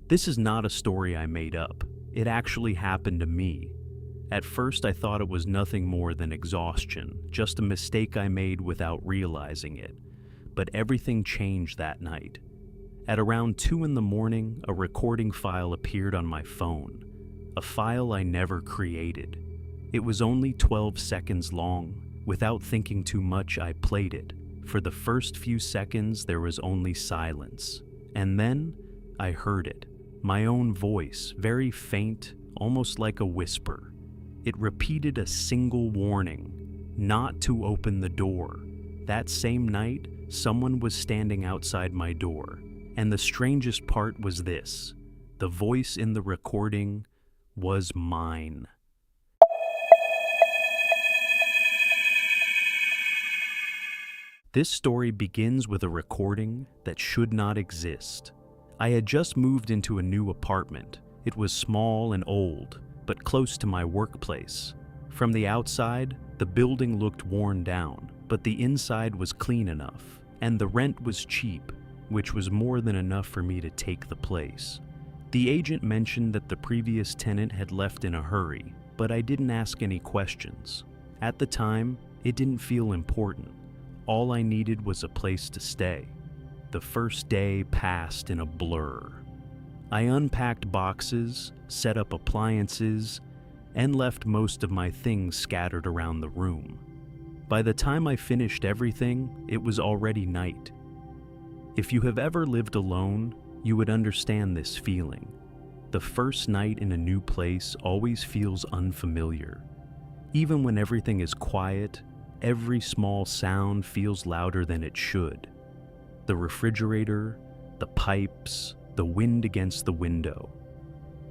This is not a story I made up. It actually happened to me. At first, I thought it was nothing more than exhaustion, just a mistake I made without realizing it. But everything changed that night. At around 2 in the morning, a recording file appeared on my phone. A file I never created. It was only 12 seconds long. Without thinking too much, I played it. For the first few seconds, there was only silence. And then, I heard it. My own voice, very faint, almost like a whisper. It repeated a single warning, not to open the door. That same night, someone was standing outside my door. And the strangest part was this: the voice in the recording was mine. This story begins with a recording that should not exist. I had just moved into a new apartment. It was small and old, but close to my workplace. From the outside, the building looked worn down, but the inside was clean enough, and the rent was cheap, which was more than enough for me to take the place. The agent mentioned that the previous tenant had left in a hurry, but I didn't ask any questions. At the time, it didn't feel important. All I needed was a place to stay. The first day passed in a blur. I unpacked boxes, set up appliances, and left most of my things scattered around the room. By the time I finished everything, it was already night. If you have ever lived alone, you would understand this feeling. The first night in a new place always feels unfamiliar. Even when everything is quiet, every small sound feels louder than it should. The refrigerator, the pipes, the wind against the window.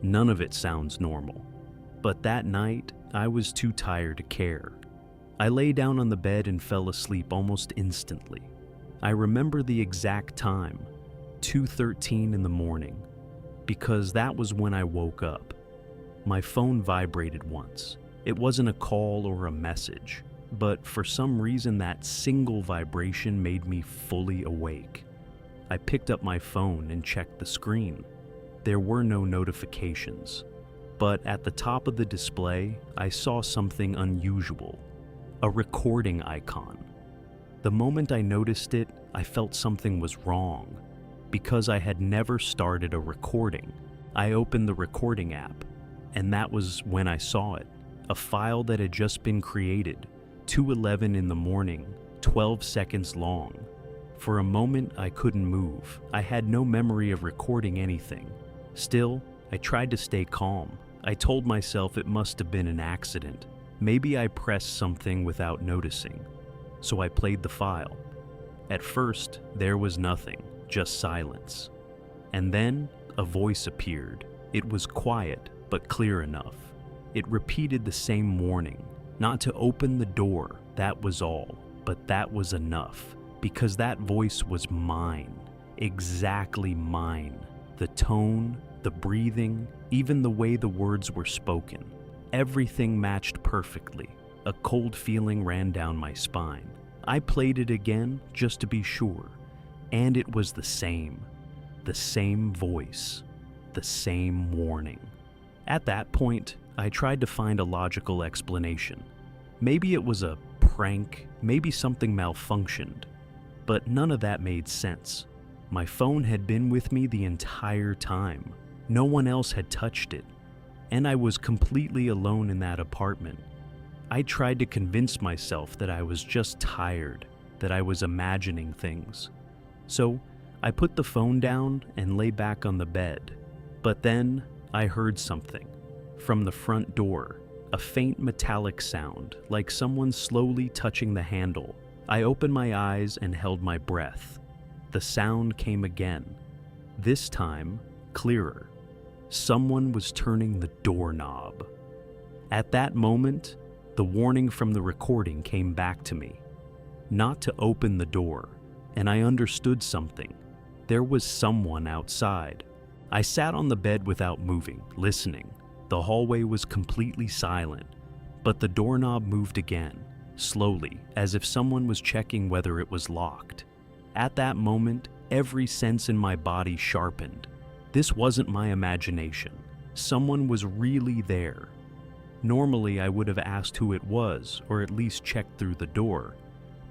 None of it sounds normal. But that night, I was too tired to care. I lay down on the bed and fell asleep almost instantly. I remember the exact time, 2:13 in the morning, because that was when I woke up. My phone vibrated once. It wasn't a call or a message, but for some reason that single vibration made me fully awake. I picked up my phone and checked the screen. There were no notifications, but at the top of the display, I saw something unusual, a recording icon. The moment I noticed it, I felt something was wrong. Because I had never started a recording, I opened the recording app, and that was when I saw it, a file that had just been created, 2:11 in the morning, 12 seconds long. For a moment, I couldn't move. I had no memory of recording anything. Still, I tried to stay calm. I told myself it must have been an accident. Maybe I pressed something without noticing. So I played the file. At first, there was nothing, just silence. And then, a voice appeared. It was quiet, but clear enough. It repeated the same warning. Not to open the door, that was all. But that was enough, because that voice was mine. Exactly mine. The tone, the breathing, even the way the words were spoken. Everything matched perfectly. A cold feeling ran down my spine. I played it again, just to be sure. And it was the same voice, the same warning. At that point, I tried to find a logical explanation. Maybe it was a prank, maybe something malfunctioned, but none of that made sense. My phone had been with me the entire time. No one else had touched it, and I was completely alone in that apartment. I tried to convince myself that I was just tired, that I was imagining things. So I put the phone down and lay back on the bed. But then I heard something. From the front door, a faint metallic sound, like someone slowly touching the handle. I opened my eyes and held my breath. The sound came again. This time, clearer. Someone was turning the doorknob. At that moment, the warning from the recording came back to me. Not to open the door, and I understood something. There was someone outside. I sat on the bed without moving, listening. The hallway was completely silent, but the doorknob moved again, slowly, as if someone was checking whether it was locked. At that moment, every sense in my body sharpened. This wasn't my imagination. Someone was really there. Normally, I would have asked who it was, or at least checked through the door.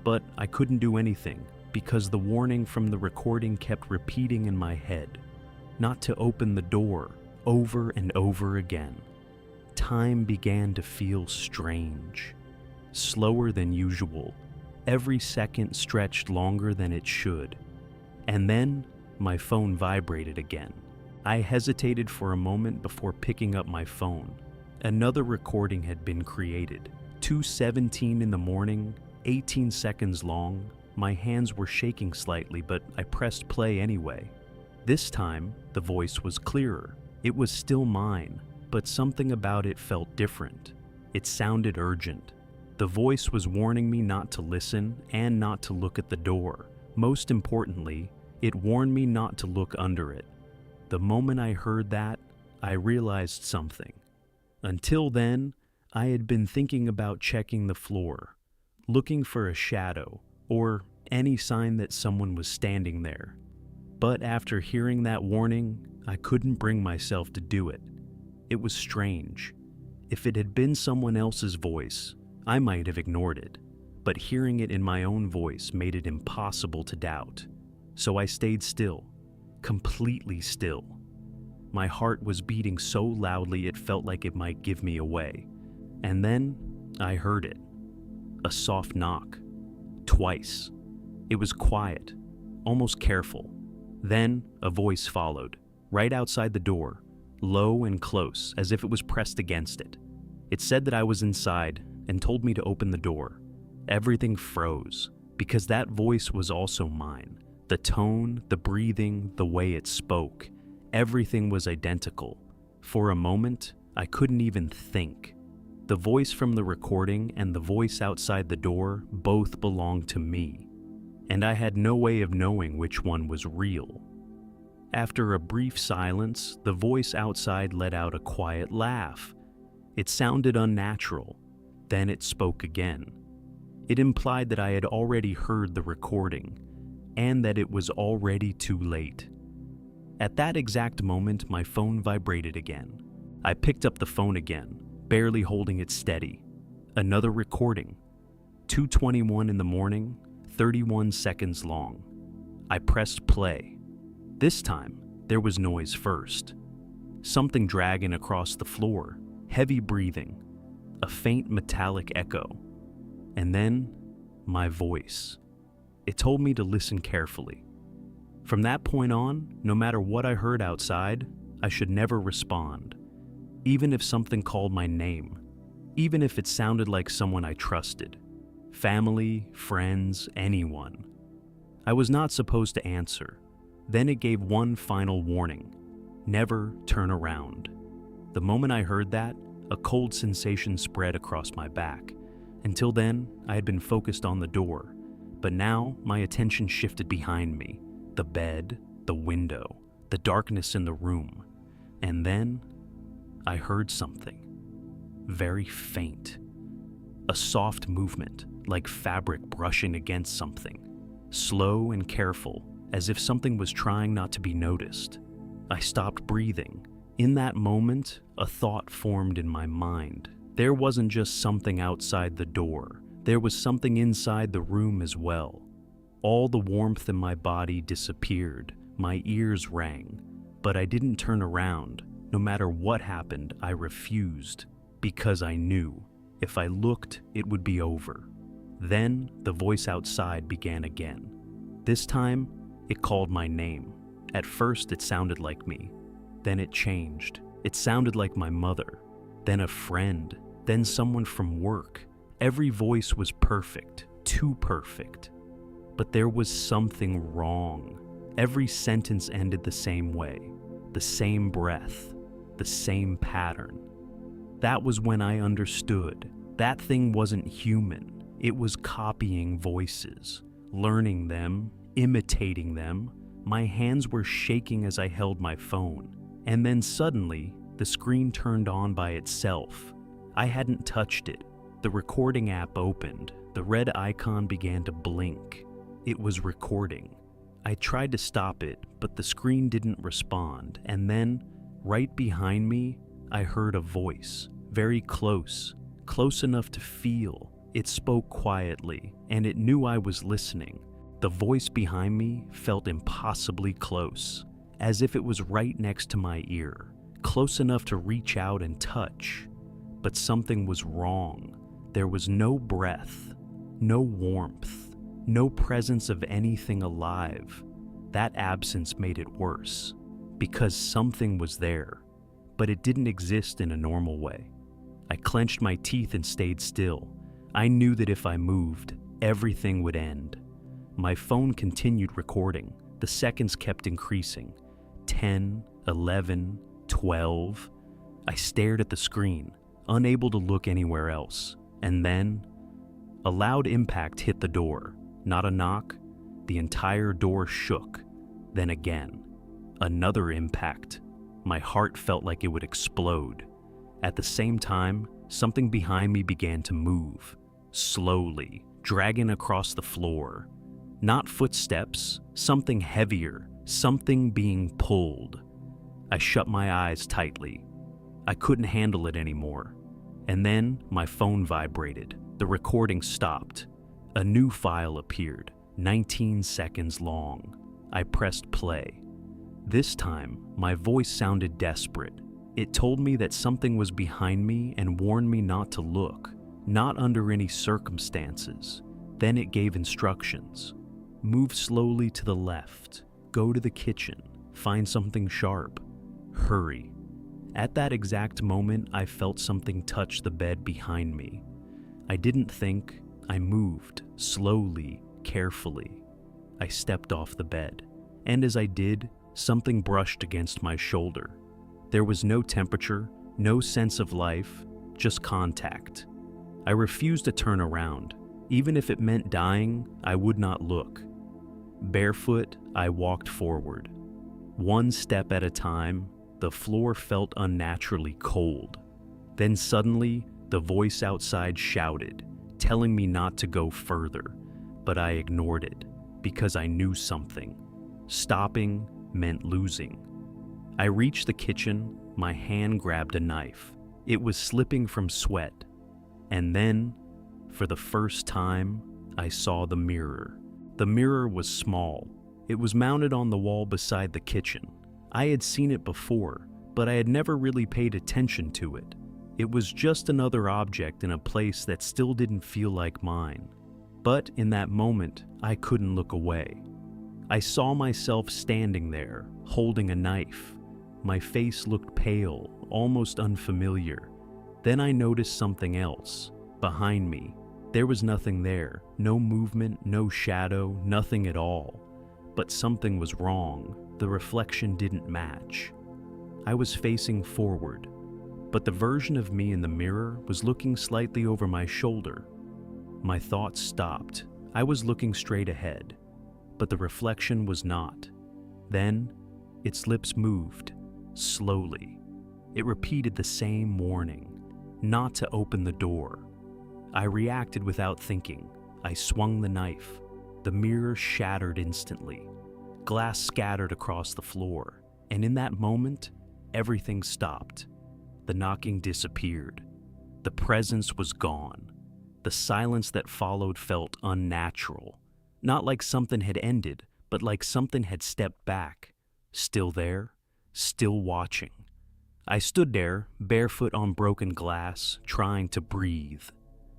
But I couldn't do anything, because the warning from the recording kept repeating in my head, not to open the door, over and over again. Time began to feel strange, slower than usual. Every second stretched longer than it should. And then, my phone vibrated again. I hesitated for a moment before picking up my phone. Another recording had been created. 2:17 in the morning, 18 seconds long. My hands were shaking slightly, but I pressed play anyway. This time, the voice was clearer. It was still mine, but something about it felt different. It sounded urgent. The voice was warning me not to listen and not to look at the door. Most importantly, it warned me not to look under it. The moment I heard that, I realized something. Until then, I had been thinking about checking the floor, looking for a shadow, or any sign that someone was standing there. But after hearing that warning, I couldn't bring myself to do it. It was strange. If it had been someone else's voice, I might have ignored it, but hearing it in my own voice made it impossible to doubt. So I stayed still, completely still. My heart was beating so loudly it felt like it might give me away. And then I heard it. A soft knock. Twice. It was quiet, almost careful. Then a voice followed, right outside the door, low and close, as if it was pressed against it. It said that I was inside and told me to open the door. Everything froze, because that voice was also mine. The tone, the breathing, the way it spoke, everything was identical. For a moment, I couldn't even think. The voice from the recording and the voice outside the door both belonged to me, and I had no way of knowing which one was real. After a brief silence, the voice outside let out a quiet laugh. It sounded unnatural. Then it spoke again. It implied that I had already heard the recording, and that it was already too late. At that exact moment, my phone vibrated again. I picked up the phone again, barely holding it steady. Another recording. 2:21 in the morning, 31 seconds long. I pressed play. This time, there was noise first. Something dragging across the floor, heavy breathing, a faint metallic echo. And then, my voice. It told me to listen carefully. From that point on, no matter what I heard outside, I should never respond, even if something called my name, even if it sounded like someone I trusted, family, friends, anyone. I was not supposed to answer. Then it gave one final warning: never turn around. The moment I heard that, a cold sensation spread across my back. Until then, I had been focused on the door. But now, my attention shifted behind me, the bed, the window, the darkness in the room. And then, I heard something. Very faint. A soft movement, like fabric brushing against something. Slow and careful, as if something was trying not to be noticed. I stopped breathing. In that moment, a thought formed in my mind. There wasn't just something outside the door. There was something inside the room as well. All the warmth in my body disappeared. My ears rang. But I didn't turn around. No matter what happened, I refused. Because I knew, if I looked, it would be over. Then, the voice outside began again. This time, it called my name. At first, it sounded like me. Then it changed. It sounded like my mother. Then a friend. Then someone from work. Every voice was perfect, too perfect. But there was something wrong. Every sentence ended the same way, the same breath, the same pattern. That was when I understood. That thing wasn't human. It was copying voices, learning them, imitating them. My hands were shaking as I held my phone. And then suddenly, the screen turned on by itself. I hadn't touched it. The recording app opened. The red icon began to blink. It was recording. I tried to stop it, but the screen didn't respond, and then, right behind me, I heard a voice, very close, close enough to feel. It spoke quietly, and it knew I was listening. The voice behind me felt impossibly close, as if it was right next to my ear, close enough to reach out and touch. But something was wrong. There was no breath, no warmth, no presence of anything alive. That absence made it worse, because something was there, but it didn't exist in a normal way. I clenched my teeth and stayed still. I knew that if I moved, everything would end. My phone continued recording. The seconds kept increasing. 10, 11, 12. I stared at the screen, unable to look anywhere else. And then, a loud impact hit the door. Not a knock. The entire door shook. Then again, another impact. My heart felt like it would explode. At the same time, something behind me began to move, slowly, dragging across the floor. Not footsteps, something heavier, something being pulled. I shut my eyes tightly. I couldn't handle it anymore. And then my phone vibrated. The recording stopped. A new file appeared, 19 seconds long. I pressed play. This time, my voice sounded desperate. It told me that something was behind me and warned me not to look, not under any circumstances. Then it gave instructions. Move slowly to the left. Go to the kitchen. Find something sharp. Hurry. At that exact moment, I felt something touch the bed behind me. I didn't think. I moved, slowly, carefully. I stepped off the bed, and as I did, something brushed against my shoulder. There was no temperature, no sense of life, just contact. I refused to turn around. Even if it meant dying, I would not look. Barefoot, I walked forward. One step at a time, the floor felt unnaturally cold. Then suddenly, the voice outside shouted, telling me not to go further, but I ignored it because I knew something. Stopping meant losing. I reached the kitchen, my hand grabbed a knife. It was slipping from sweat. And then, for the first time, I saw the mirror. The mirror was small. It was mounted on the wall beside the kitchen. I had seen it before, but I had never really paid attention to it. It was just another object in a place that still didn't feel like mine. But in that moment, I couldn't look away. I saw myself standing there, holding a knife. My face looked pale, almost unfamiliar. Then I noticed something else. Behind me. There was nothing there. No movement, no shadow, nothing at all. But something was wrong. The reflection didn't match. I was facing forward, but the version of me in the mirror was looking slightly over my shoulder. My thoughts stopped. I was looking straight ahead, but the reflection was not. Then, its lips moved, slowly. It repeated the same warning, not to open the door. I reacted without thinking. I swung the knife. The mirror shattered instantly. Glass scattered across the floor, and in that moment, everything stopped. The knocking disappeared. The presence was gone. The silence that followed felt unnatural. Not like something had ended, but like something had stepped back. Still there, still watching. I stood there, barefoot on broken glass, trying to breathe.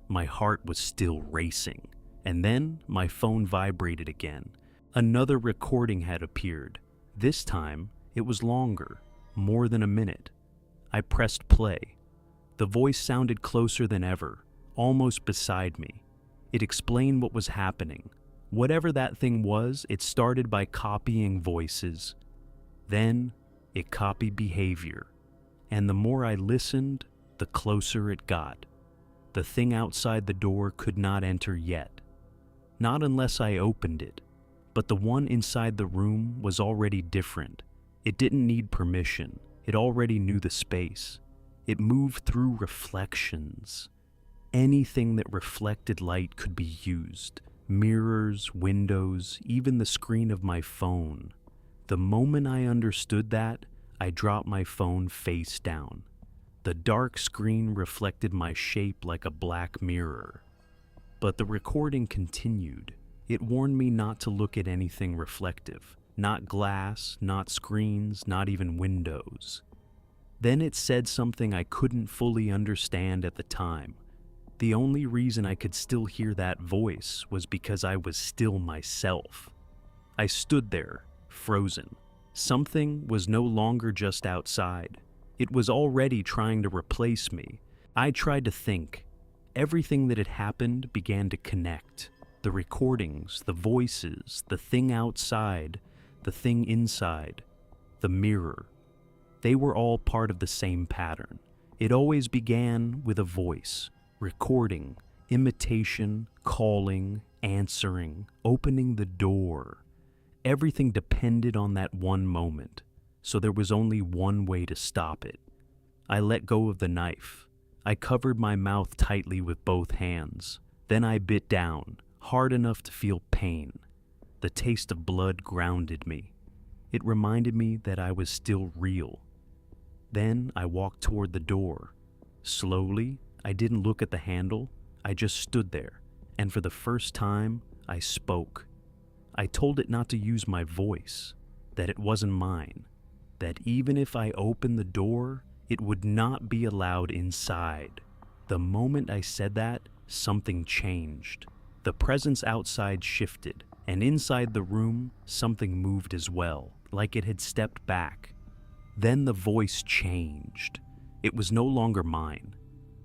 My heart was still racing. And then my phone vibrated again. Another recording had appeared. This time, it was longer, more than a minute. I pressed play. The voice sounded closer than ever, almost beside me. It explained what was happening. Whatever that thing was, it started by copying voices. Then, it copied behavior. And the more I listened, the closer it got. The thing outside the door could not enter yet. Not unless I opened it. But the one inside the room was already different. It didn't need permission. It already knew the space. It moved through reflections. Anything that reflected light could be used. Mirrors, windows, even the screen of my phone. The moment I understood that, I dropped my phone face down. The dark screen reflected my shape like a black mirror. But the recording continued. It warned me not to look at anything reflective. Not glass, not screens, not even windows. Then it said something I couldn't fully understand at the time. The only reason I could still hear that voice was because I was still myself. I stood there, frozen. Something was no longer just outside. It was already trying to replace me. I tried to think. Everything that had happened began to connect. The recordings, the voices, the thing outside, the thing inside, the mirror. They were all part of the same pattern. It always began with a voice, recording, imitation, calling, answering, opening the door. Everything depended on that one moment, so there was only one way to stop it. I let go of the knife. I covered my mouth tightly with both hands. Then I bit down, hard enough to feel pain. The taste of blood grounded me. It reminded me that I was still real. Then I walked toward the door. Slowly, I didn't look at the handle. I just stood there, and for the first time, I spoke. I told it not to use my voice, that it wasn't mine, that even if I opened the door, it would not be allowed inside. The moment I said that, something changed. The presence outside shifted, and inside the room, something moved as well, like it had stepped back. Then the voice changed. It was no longer mine.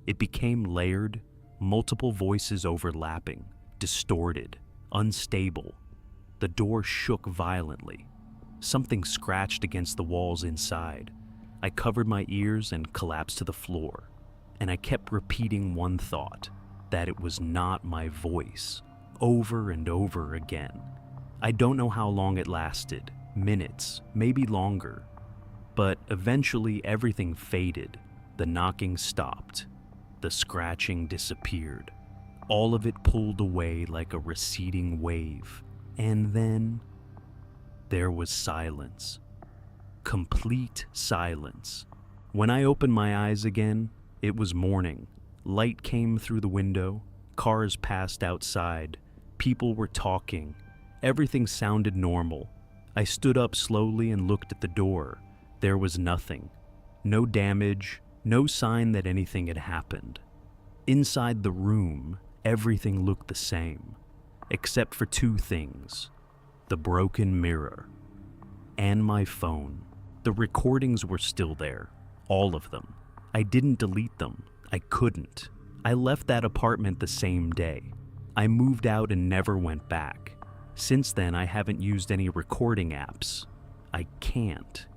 It became layered, multiple voices overlapping, distorted, unstable. The door shook violently. Something scratched against the walls inside. I covered my ears and collapsed to the floor. And I kept repeating one thought, that it was not my voice, over and over again. I don't know how long it lasted, minutes, maybe longer. But eventually everything faded. The knocking stopped. The scratching disappeared. All of it pulled away like a receding wave. And then there was silence. Complete silence. When I opened my eyes again, it was morning. Light came through the window. Cars passed outside. People were talking. Everything sounded normal. I stood up slowly and looked at the door. There was nothing. No damage, no sign that anything had happened. Inside the room, everything looked the same, except for two things: the broken mirror and my phone. The recordings were still there, all of them. I didn't delete them. I couldn't. I left that apartment the same day. I moved out and never went back. Since then, I haven't used any recording apps. I can't.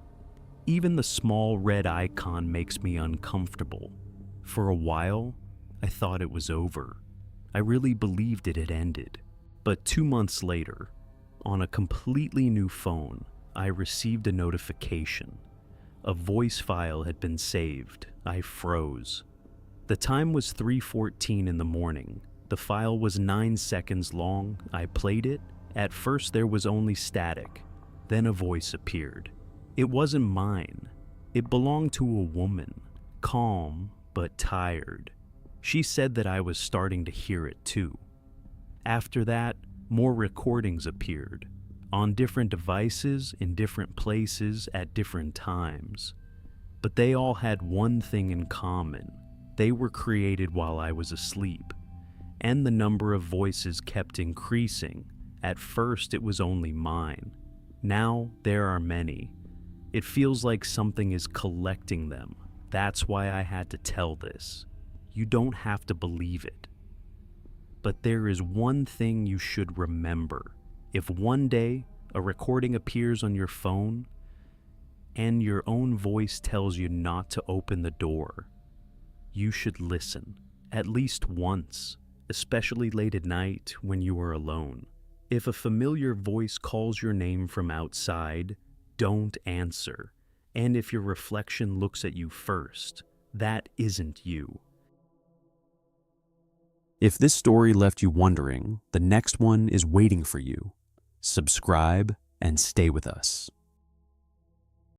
Even the small red icon makes me uncomfortable. For a while, I thought it was over. I really believed it had ended. But 2 months later, on a completely new phone, I received a notification. A voice file had been saved. I froze. The time was 3:14 in the morning. The file was 9 seconds long. I played it. At first there was only static. Then a voice appeared. It wasn't mine. It belonged to a woman, calm but tired. She said that I was starting to hear it too. After that, more recordings appeared, on different devices, in different places, at different times. But they all had one thing in common. They were created while I was asleep, and the number of voices kept increasing. At first, it was only mine. Now, there are many. It feels like something is collecting them. That's why I had to tell this. You don't have to believe it. But there is one thing you should remember. If one day a recording appears on your phone and your own voice tells you not to open the door, you should listen, at least once, especially late at night when you are alone. If a familiar voice calls your name from outside, don't answer. And if your reflection looks at you first, that isn't you. If this story left you wondering, the next one is waiting for you. Subscribe and stay with us.